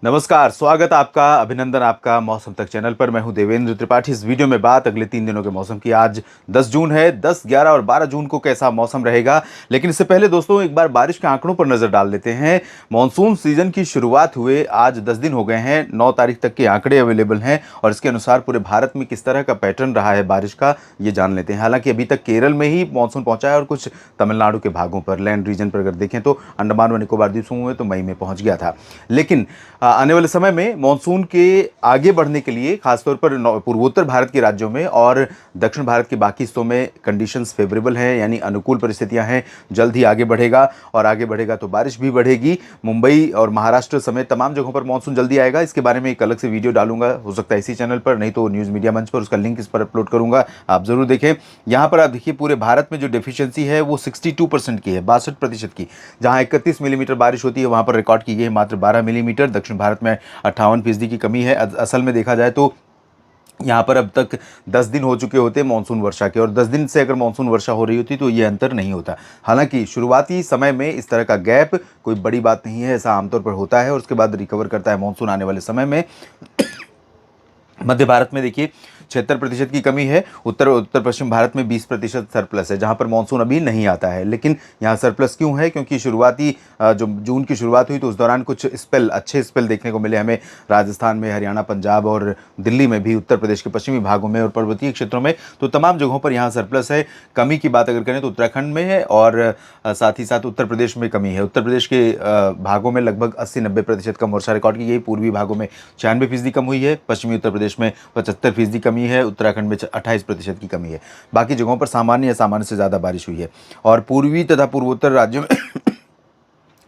नमस्कार, स्वागत आपका, अभिनंदन आपका मौसम तक चैनल पर। मैं हूं देवेंद्र त्रिपाठी। इस वीडियो में बात अगले 3 दिनों के मौसम की। आज 10 जून है। 10, 11 और 12 जून को कैसा मौसम रहेगा, लेकिन इससे पहले दोस्तों एक बार बारिश के आंकड़ों पर नजर डाल लेते हैं। मानसून सीजन की शुरुआत हुए आज 10 दिन हो गए हैं। 9 तारीख तक के आंकड़े अवेलेबल हैं और इसके अनुसार पूरे भारत में किस तरह का पैटर्न रहा है बारिश का, ये जान लेते हैं। हालांकि अभी तक केरल में ही मानसून पहुंचा है और कुछ तमिलनाडु के भागों पर, लैंड रीजन पर अगर देखें तो अंडमान व निकोबार द्वीप समूह में तो मई में पहुंच गया था। लेकिन आने वाले समय में मानसून के आगे बढ़ने के लिए खासतौर पर पूर्वोत्तर भारत के राज्यों में और दक्षिण भारत के बाकी हिस्सों में कंडीशंस फेवरेबल हैं, यानी अनुकूल परिस्थितियां हैं। जल्द ही आगे बढ़ेगा और आगे बढ़ेगा तो बारिश भी बढ़ेगी। मुंबई और महाराष्ट्र समेत तमाम जगहों पर मानसून जल्दी आएगा। इसके बारे में एक अलग से वीडियो डालूंगा, हो सकता है इसी चैनल पर, नहीं तो न्यूज़ मीडिया मंच पर, उसका लिंक इस पर अपलोड करूंगा, आप जरूर देखें। यहाँ पर आप देखिए पूरे भारत में जो डेफिशिएंसी है वो 62% की है, 62% की। जहाँ 31 मिलीमीटर बारिश होती है वहाँ पर रिकॉर्ड की गई है मात्र 12 मिलीमीटर। दक्षिण भारत में 58% की कमी है। असल में देखा जाए तो यहाँ पर अब तक 10 दिन हो चुके होते मानसून वर्षा के, और 10 दिन से अगर मानसून वर्षा हो रही होती तो ये अंतर नहीं होता। हालांकि शुरुआती समय में इस तरह का गैप कोई बड़ी बात नहीं है, ऐसा आमतौर पर होता है और उसके बाद रिकवर करता है मानसून आने वाले समय में। मध्य भारत में देखिए 76% की कमी है। उत्तर उत्तर पश्चिम भारत में 20% सरप्लस है, जहां पर मानसून अभी नहीं आता है। लेकिन यहाँ सरप्लस क्यों है? क्योंकि शुरुआती जो जून की शुरुआत हुई तो उस दौरान कुछ अच्छे स्पेल देखने को मिले हमें। राजस्थान में, हरियाणा, पंजाब और दिल्ली में भी, उत्तर प्रदेश के पश्चिमी भागों में और पर्वतीय क्षेत्रों में, तो तमाम जगहों पर यहाँ सरप्लस है। कमी की बात अगर करें तो उत्तराखंड में है और साथ ही साथ उत्तर प्रदेश में कमी है। उत्तर प्रदेश के भागों में लगभग 80-90% कम वर्षा रिकॉर्ड की गई। पूर्वी भागों में 96% कम हुई है। पश्चिमी उत्तर प्रदेश में 75% कमी है। उत्तराखंड में 28% की कमी है। बाकी जगहों पर सामान्य या सामान्य से ज़्यादा बारिश हुई है। और पूर्वी तथा पूर्वोत्तर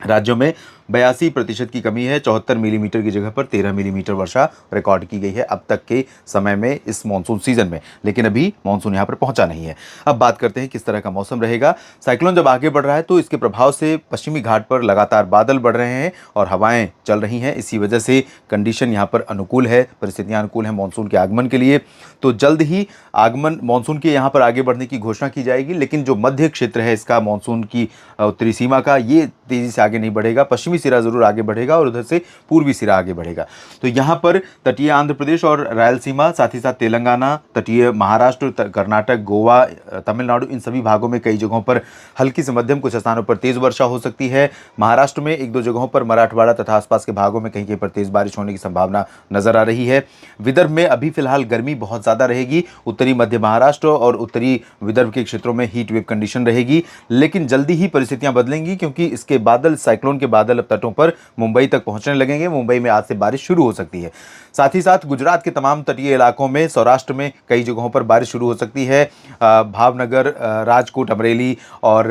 राज्यों में 82% की कमी है। 74 मिलीमीटर की जगह पर 13 मिलीमीटर वर्षा रिकॉर्ड की गई है अब तक के समय में इस मानसून सीजन में। लेकिन अभी मानसून यहाँ पर पहुंचा नहीं है। अब बात करते हैं किस तरह का मौसम रहेगा। साइक्लोन जब आगे बढ़ रहा है तो इसके प्रभाव से पश्चिमी घाट पर लगातार बादल बढ़ रहे हैं और हवाएं चल रही हैं। इसी वजह से कंडीशन यहाँ पर अनुकूल है, परिस्थितियाँ अनुकूल हैं मानसून के आगमन के लिए। तो जल्द ही आगमन मानसून के यहाँ पर आगे बढ़ने की घोषणा की जाएगी। लेकिन जो मध्य क्षेत्र है इसका, मानसून की उत्तरी सीमा का, ये तेजी से आगे नहीं बढ़ेगा। पश्चिमी सिरा जरूर आगे बढ़ेगा और उधर से पूर्वी सिरा आगे बढ़ेगा। तो यहाँ पर तटीय आंध्र प्रदेश और रायलसीमा, साथ ही साथ तेलंगाना, तटीय महाराष्ट्र, कर्नाटक, गोवा, तमिलनाडु, इन सभी भागों में कई जगहों पर हल्की से मध्यम, कुछ स्थानों पर तेज वर्षा हो सकती है। महाराष्ट्र में 1-2 जगहों पर, मराठवाड़ा तथा आसपास के भागों में कहीं कहीं पर तेज बारिश होने की संभावना नजर आ रही है। विदर्भ में अभी फिलहाल गर्मी बहुत ज्यादा रहेगी। उत्तरी मध्य महाराष्ट्र और उत्तरी विदर्भ के क्षेत्रों में हीट वेव कंडीशन रहेगी। लेकिन जल्दी ही परिस्थितियां बदलेंगी क्योंकि इसके बादल, साइक्लोन के बादल अब तटों पर मुंबई तक पहुंचने लगेंगे। मुंबई में आज से बारिश शुरू हो सकती है। साथ ही साथ गुजरात के तमाम तटीय इलाकों में, सौराष्ट्र में कई जगहों पर बारिश शुरू हो सकती है। भावनगर, राजकोट, अमरेली और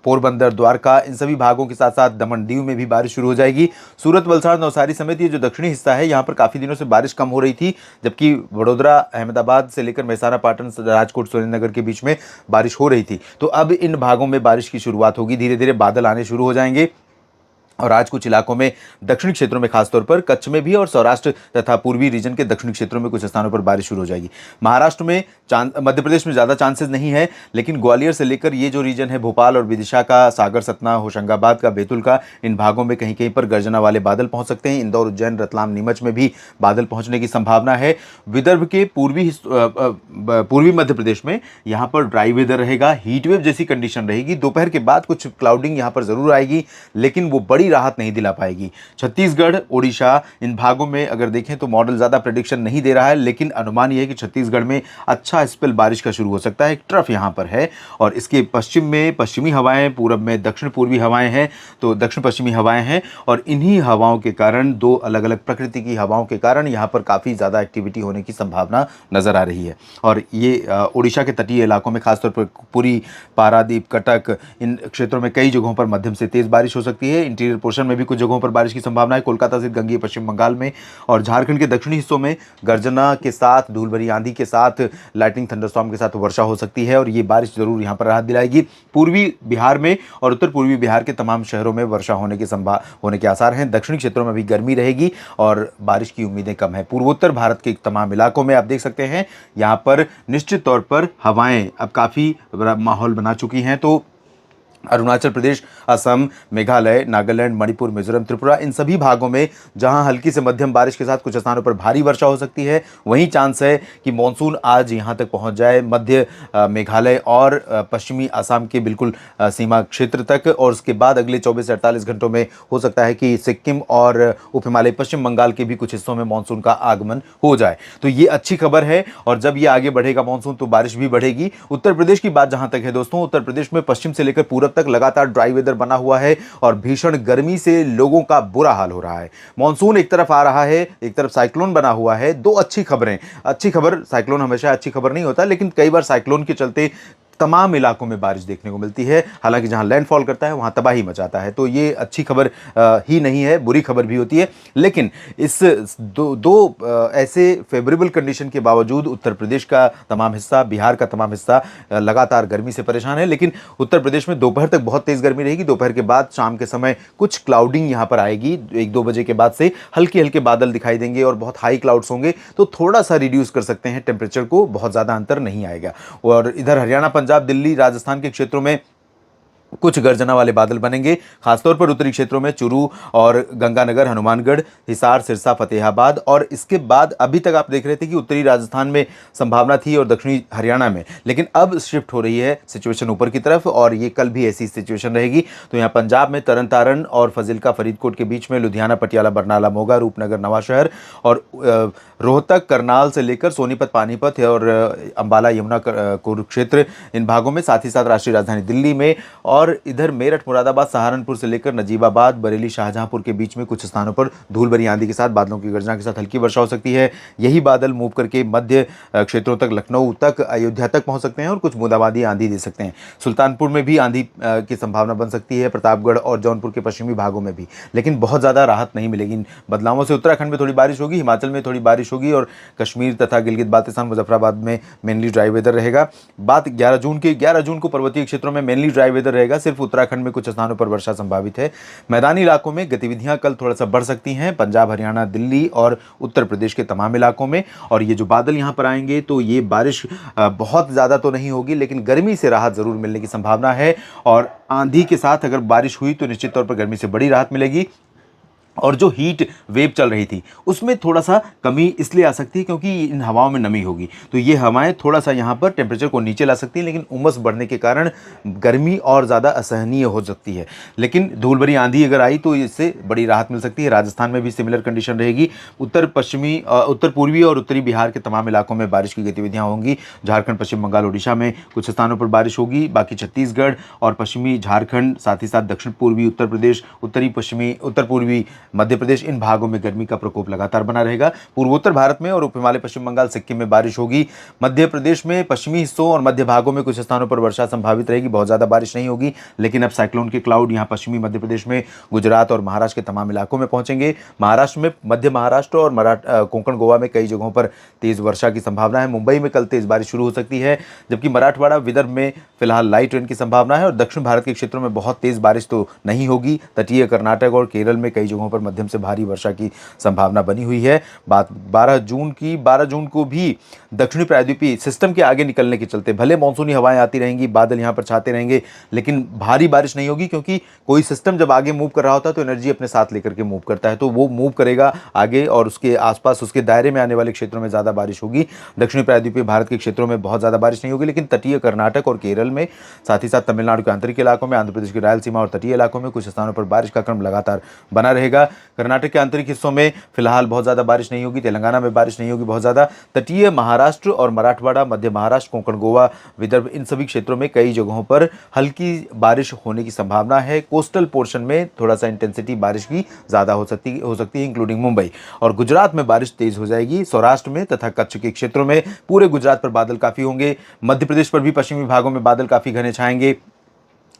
पोरबंदर, द्वारका, इन सभी भागों के साथ साथ दमन दीव में भी बारिश शुरू हो जाएगी। सूरत, वलसाड़, नवसारी समेत ये जो दक्षिणी हिस्सा है, यहाँ पर काफी दिनों से बारिश कम हो रही थी, जबकि वडोदरा, अहमदाबाद से लेकर मेहसाना, पाटन, राजकोट, सुरेंद्रनगर के बीच में बारिश हो रही थी। तो अब इन भागों में बारिश की शुरुआत होगी। धीरे धीरे बादल आने शुरू हो जाएंगे और आज कुछ इलाकों में, दक्षिणी क्षेत्रों में खासतौर पर, कच्छ में भी और सौराष्ट्र तथा पूर्वी रीजन के दक्षिणी क्षेत्रों में कुछ स्थानों पर बारिश शुरू हो जाएगी। महाराष्ट्र में, मध्य प्रदेश में ज़्यादा चांसेस नहीं है, लेकिन ग्वालियर से लेकर ये जो रीजन है, भोपाल और विदिशा का, सागर, सतना, होशंगाबाद का, बैतूल का, इन भागों में कहीं कहीं पर गर्जना वाले बादल पहुंच सकते हैं। इंदौर, उज्जैन, रतलाम, नीमच में भी बादल पहुंचने की संभावना है। विदर्भ के पूर्वी मध्य प्रदेश में यहाँ पर ड्राई वेदर रहेगा, हीट वेव जैसी कंडीशन रहेगी। दोपहर के बाद कुछ क्लाउडिंग यहाँ पर जरूर आएगी, लेकिन वो बड़ी राहत नहीं दिला पाएगी। छत्तीसगढ़, ओडिशा, इन भागों में अगर देखें तो मॉडल ज्यादा प्रेडिक्शन नहीं दे रहा है, लेकिन अनुमान यह है कि छत्तीसगढ़ में अच्छा स्पेल बारिश का शुरू हो सकता है। एक ट्रफ यहां पर है और इसके पश्चिम में पश्चिमी हवाएं, पूरब में दक्षिण पूर्वी हवाएं हैं, तो दक्षिण पश्चिमी हवाएं हैं। और इन्हीं हवाओं के कारण, दो अलग अलग प्रकृति की हवाओं के कारण, यहां पर काफी ज्यादा एक्टिविटी होने की संभावना नजर आ रही है। और ये ओडिशा के तटीय इलाकों में, खासतौर पर पुरी, पारादीप, कटक, इन क्षेत्रों में कई जगहों पर मध्यम से तेज बारिश हो सकती है। इंटीरियर पोर्शन में भी कुछ जगहों पर बारिश की संभावना है। कोलकाता से गंगीय पश्चिम बंगाल में और झारखंड के दक्षिणी हिस्सों में गर्जना के साथ, धूल भरी आंधी के साथ, लाइटनिंग, थंडरस्टॉर्म के साथ वर्षा हो सकती है और ये बारिश जरूर यहां पर राहत दिलाएगी। पूर्वी बिहार में और उत्तर पूर्वी बिहार के तमाम शहरों में वर्षा होने के आसार हैं। दक्षिणी क्षेत्रों में भी गर्मी रहेगी और बारिश की उम्मीदें कम है। पूर्वोत्तर भारत के तमाम इलाकों में आप देख सकते हैं यहाँ पर निश्चित तौर पर हवाएं अब काफी माहौल बना चुकी हैं। तो अरुणाचल प्रदेश, असम, मेघालय, नागालैंड, मणिपुर, मिजोरम, त्रिपुरा, इन सभी भागों में जहां हल्की से मध्यम बारिश के साथ कुछ स्थानों पर भारी वर्षा हो सकती है, वहीं चांस है कि मानसून आज यहां तक पहुंच जाए मध्य मेघालय और पश्चिमी असम के बिल्कुल सीमा क्षेत्र तक, और उसके बाद अगले 24 से 48 घंटों में हो सकता है कि सिक्किम और उप हिमालय पश्चिम बंगाल के भी कुछ हिस्सों में मानसून का आगमन हो जाए। तो ये अच्छी खबर है, और जब ये आगे बढ़ेगा मानसून तो बारिश भी बढ़ेगी। उत्तर प्रदेश की बात जहां तक है दोस्तों, उत्तर प्रदेश में पश्चिम से लेकर पूरब तक लगातार ड्राई वेदर बना हुआ है और भीषण गर्मी से लोगों का बुरा हाल हो रहा है। मानसून एक तरफ आ रहा है, एक तरफ साइक्लोन बना हुआ है। दो अच्छी खबरें, अच्छी खबर, साइक्लोन हमेशा अच्छी खबर नहीं होता, लेकिन कई बार साइक्लोन के चलते तमाम इलाकों में बारिश देखने को मिलती है। हालांकि जहां लैंडफॉल करता है वहां तबाही मचाता है, तो ये अच्छी खबर ही नहीं है, बुरी खबर भी होती है। लेकिन इस ऐसे फेवरेबल कंडीशन के बावजूद उत्तर प्रदेश का तमाम हिस्सा, बिहार का तमाम हिस्सा लगातार गर्मी से परेशान है। लेकिन उत्तर प्रदेश में दोपहर तक बहुत तेज गर्मी रहेगी। दोपहर के बाद शाम के समय कुछ क्लाउडिंग यहां पर आएगी, 1-2 बजे के बाद से हल्के हल्के बादल दिखाई देंगे और बहुत हाई क्लाउड्स होंगे, तो थोड़ा सा रिड्यूस कर सकते हैं टेम्परेचर को, बहुत ज्यादा अंतर नहीं आएगा। और इधर हरियाणा, पंजाब, दिल्ली, राजस्थान के क्षेत्रों में कुछ गर्जना वाले बादल बनेंगे, खासतौर पर उत्तरी क्षेत्रों में चूरू और गंगानगर, हनुमानगढ़, हिसार, सिरसा, फतेहाबाद, और इसके बाद अभी तक आप देख रहे थे कि उत्तरी राजस्थान में संभावना थी और दक्षिणी हरियाणा में, लेकिन अब शिफ्ट हो रही है सिचुएशन ऊपर की तरफ, और ये कल भी ऐसी सिचुएशन रहेगी। तो यहाँ पंजाब में तरन तारन और फजिल्का, फरीदकोट के बीच में लुधियाना, पटियाला, बरनाला, मोगा, रूपनगर, नवाशहर और रोहतक, करनाल से लेकर सोनीपत, पानीपत और अंबाला, यमुना, कुरुक्षेत्र, इन भागों में, साथ ही साथ राष्ट्रीय राजधानी दिल्ली में, और इधर मेरठ, मुरादाबाद, सहारनपुर से लेकर नजीबाबाद, बरेली, शाहजहांपुर के बीच में कुछ स्थानों पर धूल भरी आंधी के साथ, बादलों की गर्जना के साथ हल्की वर्षा हो सकती है। यही बादल मूव करके मध्य क्षेत्रों तक, लखनऊ तक, अयोध्या तक पहुंच सकते हैं और कुछ बूंदाबांदी आंधी दे सकते हैं। सुल्तानपुर में भी आंधी की संभावना बन सकती है, प्रतापगढ़ और जौनपुर के पश्चिमी भागों में भी, लेकिन बहुत ज़्यादा राहत नहीं मिलेगी इन बदलावों से। उत्तराखंड में थोड़ी बारिश होगी, हिमाचल में थोड़ी बारिश होगी, और कश्मीर तथा गिलगित बाल्टिस्तान, मुजफ्फराबाद में मेनली ड्राई वेदर रहेगा। बात 11 जून की, 11 जून को पर्वतीय क्षेत्रों में मेनली ड्राई वेदर रहेगा, सिर्फ उत्तराखंड में कुछ स्थानों पर वर्षा संभावित है। मैदानी इलाकों में गतिविधियां कल थोड़ा सा बढ़ सकती हैं, पंजाब, हरियाणा, दिल्ली और उत्तर प्रदेश के तमाम इलाकों में। और ये जो बादल यहां पर आएंगे तो ये बारिश बहुत ज़्यादा तो नहीं होगी, लेकिन गर्मी से राहत ज़रूर मिलने की संभावना है। और आंधी के साथ अगर बारिश हुई तो निश्चित तौर पर गर्मी से बड़ी राहत मिलेगी। और जो हीट वेव चल रही थी उसमें थोड़ा सा कमी इसलिए आ सकती है क्योंकि इन हवाओं में नमी होगी, तो ये हवाएं थोड़ा सा यहाँ पर टेम्परेचर को नीचे ला सकती हैं, लेकिन उमस बढ़ने के कारण गर्मी और ज़्यादा असहनीय हो सकती है। लेकिन धूल भरी आंधी अगर आई तो इससे बड़ी राहत मिल सकती है। राजस्थान में भी सिमिलर कंडीशन रहेगी। उत्तर पूर्वी और उत्तरी बिहार के तमाम इलाकों में बारिश की गतिविधियाँ होंगी। झारखंड, पश्चिम बंगाल, उड़ीसा में कुछ स्थानों पर बारिश होगी। बाकी छत्तीसगढ़ और पश्चिमी झारखंड, साथ ही साथ दक्षिण पूर्वी उत्तर प्रदेश, उत्तर पूर्वी मध्य प्रदेश, इन भागों में गर्मी का प्रकोप लगातार बना रहेगा। पूर्वोत्तर भारत में और उप हिमालय पश्चिम बंगाल, सिक्किम में बारिश होगी। मध्य प्रदेश में पश्चिमी हिस्सों और मध्य भागों में कुछ स्थानों पर वर्षा संभावित रहेगी। बहुत ज़्यादा बारिश नहीं होगी, लेकिन अब साइक्लोन के क्लाउड यहाँ पश्चिमी मध्य प्रदेश में, गुजरात और महाराष्ट्र के तमाम इलाकों में पहुंचेंगे। महाराष्ट्र में, मध्य महाराष्ट्र और कोंकण, गोवा में कई जगहों पर तेज वर्षा की संभावना है। मुंबई में कल तेज बारिश शुरू हो सकती है, जबकि मराठवाड़ा, विदर्भ में फिलहाल लाइट रेन की संभावना है। और दक्षिण भारत के क्षेत्रों में बहुत तेज बारिश तो नहीं होगी। तटीय कर्नाटक और केरल में कई जगहों पर मध्यम से भारी वर्षा की संभावना बनी हुई है। बात 12 जून की, 12 जून को भी दक्षिणी प्रायद्वीपीय सिस्टम के आगे निकलने के चलते भले मानसूनी हवाएं आती रहेंगी, बादल यहां पर छाते रहेंगे, लेकिन भारी बारिश नहीं होगी, क्योंकि कोई सिस्टम जब आगे मूव कर रहा होता है तो एनर्जी अपने साथ लेकर के मूव करता है, तो वो मूव करेगा आगे और उसके आसपास, उसके दायरे में आने वाले क्षेत्रों में ज्यादा बारिश होगी। दक्षिणी प्रायद्वीपीय भारत के क्षेत्रों में बहुत ज्यादा बारिश नहीं होगी, लेकिन तटीय कर्नाटक और केरल में, साथ ही साथ तमिलनाडु के आंतरिक इलाकों में, आंध्र प्रदेश की रायलसीमा और तटीय इलाकों में कुछ स्थानों पर बारिश का क्रम लगातार बना रहेगा। कर्नाटक के आंतरिक हिस्सों में फिलहाल बहुत ज्यादा बारिश नहीं होगी। तेलंगाना में बारिश नहीं होगी बहुत ज्यादा। तटीय महाराष्ट्र और मराठवाड़ा, मध्य महाराष्ट्र, कोंकण, गोवा, विदर्भ, इन सभी क्षेत्रों में कई जगहों पर हल्की बारिश होने की संभावना है। कोस्टल पोर्शन में थोड़ा सा इंटेंसिटी बारिश की ज्यादा हो सकती है, इंक्लूडिंग मुंबई। और गुजरात में बारिश तेज हो जाएगी। सौराष्ट्र में तथा कच्छ के क्षेत्रों में पूरे गुजरात पर बादल काफी होंगे। मध्य प्रदेश पर भी पश्चिमी भागों में बादल काफी घने छाएंगे।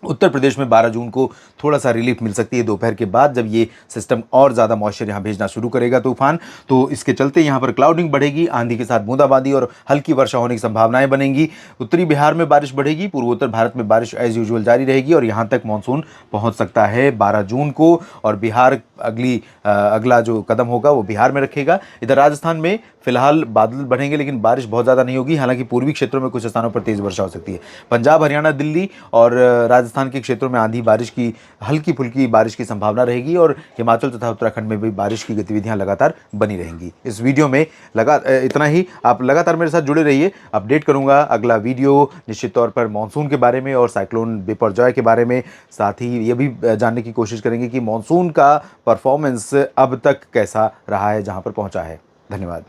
उत्तर प्रदेश में 12 जून को थोड़ा सा रिलीफ मिल सकती है दोपहर के बाद, जब ये सिस्टम और ज़्यादा मॉइस्चर यहाँ भेजना शुरू करेगा तूफान, तो इसके चलते यहाँ पर क्लाउडिंग बढ़ेगी, आंधी के साथ बूंदाबांदी और हल्की वर्षा होने की संभावनाएं बनेंगी। उत्तरी बिहार में बारिश बढ़ेगी, पूर्वोत्तर भारत में बारिश एज यूजुअल जारी रहेगी और यहाँ तक मानसून पहुँच सकता है 12 जून को। और बिहार अगला जो कदम होगा वो बिहार में रखेगा। इधर राजस्थान में फिलहाल बादल बढ़ेंगे, लेकिन बारिश बहुत ज़्यादा नहीं होगी। हालांकि पूर्वी क्षेत्रों में कुछ स्थानों पर तेज वर्षा हो सकती है। पंजाब, हरियाणा, दिल्ली और राजस्थान राजस्थान के क्षेत्रों में आंधी बारिश की हल्की फुल्की बारिश की संभावना रहेगी और हिमाचल तथा उत्तराखंड में भी बारिश की गतिविधियां लगातार बनी रहेंगी। इस वीडियो में इतना ही। आप लगातार मेरे साथ जुड़े रहिए, अपडेट करूंगा अगला वीडियो निश्चित तौर पर मानसून के बारे में और साइक्लोन बिपरजॉय के बारे में। साथ ही ये भी जानने की कोशिश करेंगे कि मानसून का परफॉर्मेंस अब तक कैसा रहा है, जहां पर पहुंचा है। धन्यवाद।